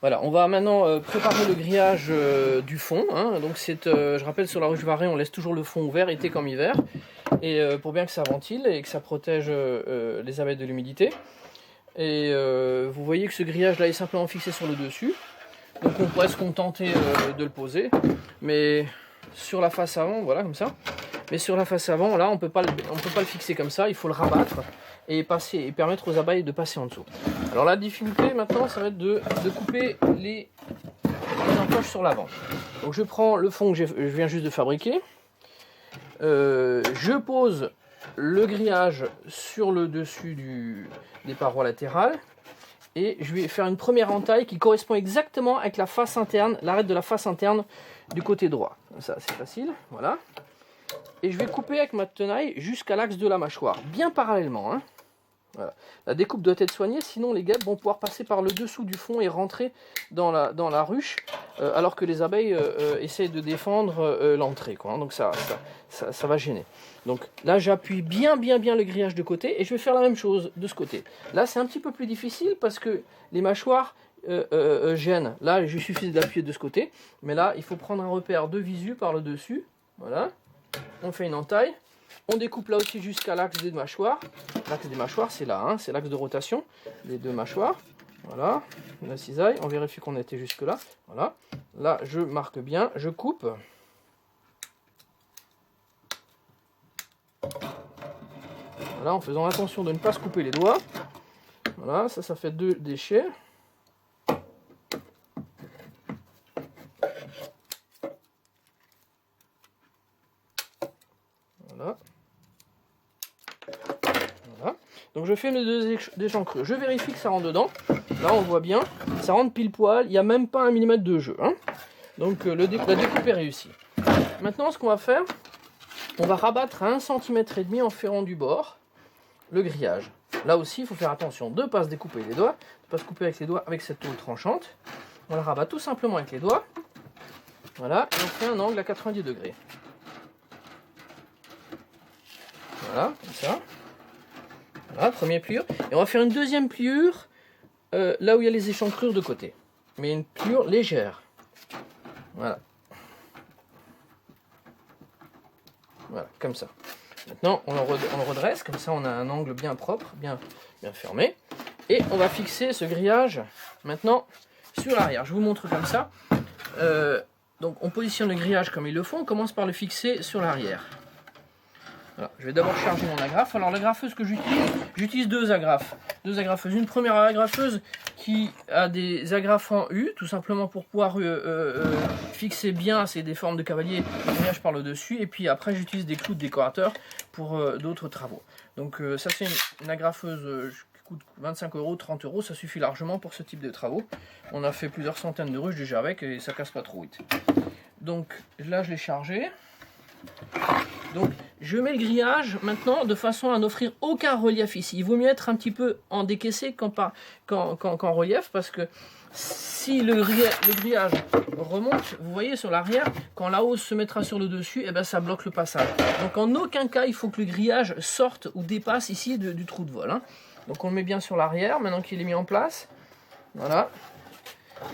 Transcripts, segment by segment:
Voilà, on va maintenant préparer le grillage du fond. Hein. Donc je rappelle, sur la ruche Varré, on laisse toujours le fond ouvert, été comme hiver, et pour bien que ça ventile et que ça protège les abeilles de l'humidité. Et vous voyez que ce grillage là est simplement fixé sur le dessus. Donc on pourrait se contenter de le poser, mais sur la face avant, voilà, comme ça. Mais sur la face avant, là, on peut pas le fixer comme ça, il faut le rabattre et permettre aux abeilles de passer en dessous. Alors la difficulté maintenant, ça va être de couper les encoches sur l'avant. Donc je prends le fond que je viens juste de fabriquer, je pose le grillage sur le dessus des parois latérales, et je vais faire une première entaille qui correspond exactement avec la face interne, l'arête de la face interne du côté droit. Comme ça, c'est facile, voilà. Et je vais couper avec ma tenaille jusqu'à l'axe de la mâchoire, bien parallèlement. Hein. Voilà. La découpe doit être soignée, sinon les guêpes vont pouvoir passer par le dessous du fond et rentrer dans la ruche, alors que les abeilles essayent de défendre l'entrée. Hein. Donc ça va gêner. Donc là, j'appuie bien le grillage de côté et je vais faire la même chose de ce côté. Là, c'est un petit peu plus difficile parce que les mâchoires gênent. Là, il suffit d'appuyer de ce côté, mais là, il faut prendre un repère de visu par le dessus. Voilà. On fait une entaille. On découpe là aussi jusqu'à l'axe des mâchoires. L'axe des mâchoires, c'est là, hein, c'est l'axe de rotation des deux mâchoires. Voilà, la cisaille, on vérifie qu'on était jusque là. Voilà, là je marque bien, je coupe. Voilà, en faisant attention de ne pas se couper les doigts. Voilà, ça fait 2 déchets. Voilà. Voilà. Donc je fais mes 2 échancrures. Je vérifie que ça rentre dedans. Là on voit bien, ça rentre pile poil. Il n'y a même pas 1 mm de jeu. Hein. Donc la découpe est réussie. Maintenant ce qu'on va faire, on va rabattre à 1,5 cm en ferrant du bord le grillage. Là aussi il faut faire attention de ne pas se découper les doigts, de ne pas se couper avec les doigts avec cette tôle tranchante. On la rabat tout simplement avec les doigts. Voilà, et on fait un angle à 90 degrés. Voilà, comme ça. Voilà, première pliure. Et on va faire une deuxième pliure là où il y a les échancrures de côté. Mais une pliure légère. Voilà. Voilà, comme ça. Maintenant, on le redresse, comme ça on a un angle bien propre, bien fermé. Et on va fixer ce grillage maintenant sur l'arrière. Je vous montre comme ça. Donc on positionne le grillage comme il le faut. On commence par le fixer sur l'arrière. Voilà. Je vais d'abord charger mon agrafe. Alors l'agrafeuse que j'utilise 2 agrafes. 2 agrafeuses. Une première agrafeuse qui a des agrafes en U, tout simplement pour pouvoir fixer bien, c'est des formes de cavalier, le grillage par le dessus. Et puis après j'utilise des clous de décorateur pour d'autres travaux. Donc ça c'est une agrafeuse qui coûte 25 €, 30 €, ça suffit largement pour ce type de travaux. On a fait plusieurs centaines de ruches déjà avec et ça casse pas trop vite. Donc là je l'ai chargé. Donc je mets le grillage maintenant de façon à n'offrir aucun relief ici. Il vaut mieux être un petit peu en décaissé qu'en relief, parce que si le grillage remonte, vous voyez sur l'arrière, quand la hausse se mettra sur le dessus, et ben ça bloque le passage. Donc en aucun cas il faut que le grillage sorte ou dépasse ici du trou de vol. Hein. Donc on le met bien sur l'arrière maintenant qu'il est mis en place. Voilà.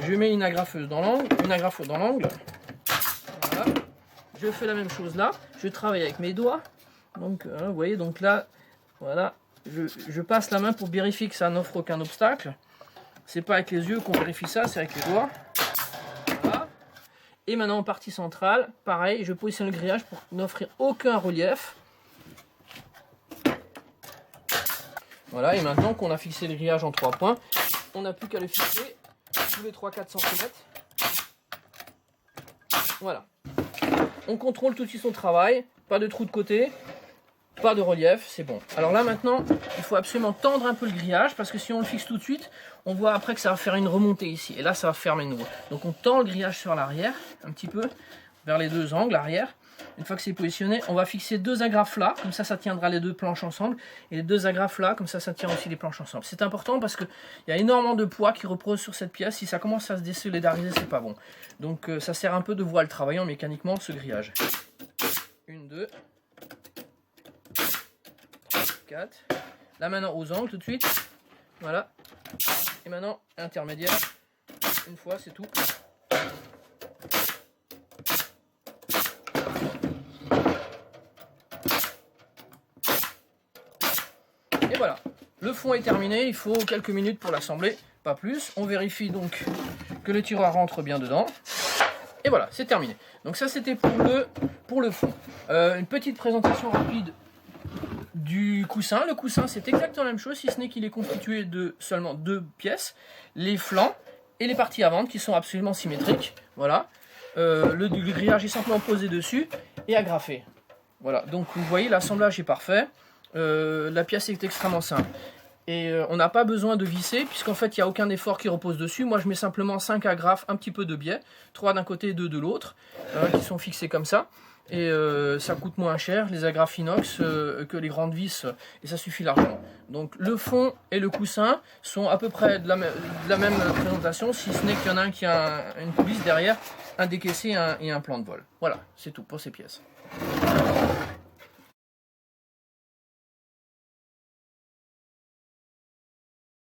Je mets une agrafeuse dans l'angle, Voilà. Je fais la même chose là, je travaille avec mes doigts, donc vous voyez, donc là, voilà, je passe la main pour vérifier que ça n'offre aucun obstacle. C'est pas avec les yeux qu'on vérifie ça, c'est avec les doigts. Voilà. Et maintenant en partie centrale, pareil, je positionne le grillage pour n'offrir aucun relief. Voilà, et maintenant qu'on a fixé le grillage en 3 points, on n'a plus qu'à le fixer tous les 3-4 cm. Voilà. On contrôle tout de suite son travail, pas de trou de côté, pas de relief, c'est bon. Alors là maintenant, il faut absolument tendre un peu le grillage, parce que si on le fixe tout de suite, on voit après que ça va faire une remontée ici, et là ça va fermer de nouveau. Donc on tend le grillage sur l'arrière, un petit peu, vers les 2 angles arrière. Une fois que c'est positionné, on va fixer 2 agrafes là, comme ça ça tiendra les 2 planches ensemble, et les 2 agrafes là, comme ça ça tient aussi les planches ensemble. C'est important parce qu'il y a énormément de poids qui repose sur cette pièce. Si ça commence à se désolidarité, c'est pas bon. Donc ça sert un peu de voile travaillant mécaniquement ce grillage. 1, 2, 3, 4. Là maintenant aux angles tout de suite. Voilà. Et maintenant intermédiaire. une fois, c'est tout. Et voilà, le fond est terminé, il faut quelques minutes pour l'assembler, pas plus. On vérifie donc que le tiroir rentre bien dedans. Et voilà, c'est terminé. Donc ça c'était pour le fond. Une petite présentation rapide du coussin. Le coussin c'est exactement la même chose, si ce n'est qu'il est constitué de seulement 2 pièces. Les flancs et les parties avant qui sont absolument symétriques. Voilà. Le grillage est simplement posé dessus et agrafé. Voilà, donc vous voyez l'assemblage est parfait. La pièce est extrêmement simple. Et on n'a pas besoin de visser, puisqu'en fait, il n'y a aucun effort qui repose dessus. Moi, je mets simplement 5 agrafes, un petit peu de biais, 3 d'un côté et 2 de l'autre, qui sont fixés comme ça. Et ça coûte moins cher, les agrafes inox, que les grandes vis, et ça suffit largement. Donc le fond et le coussin sont à peu près de la même présentation, si ce n'est qu'il y en a un qui a une coulisse derrière, un décaissé et un plan de vol. Voilà, c'est tout pour ces pièces.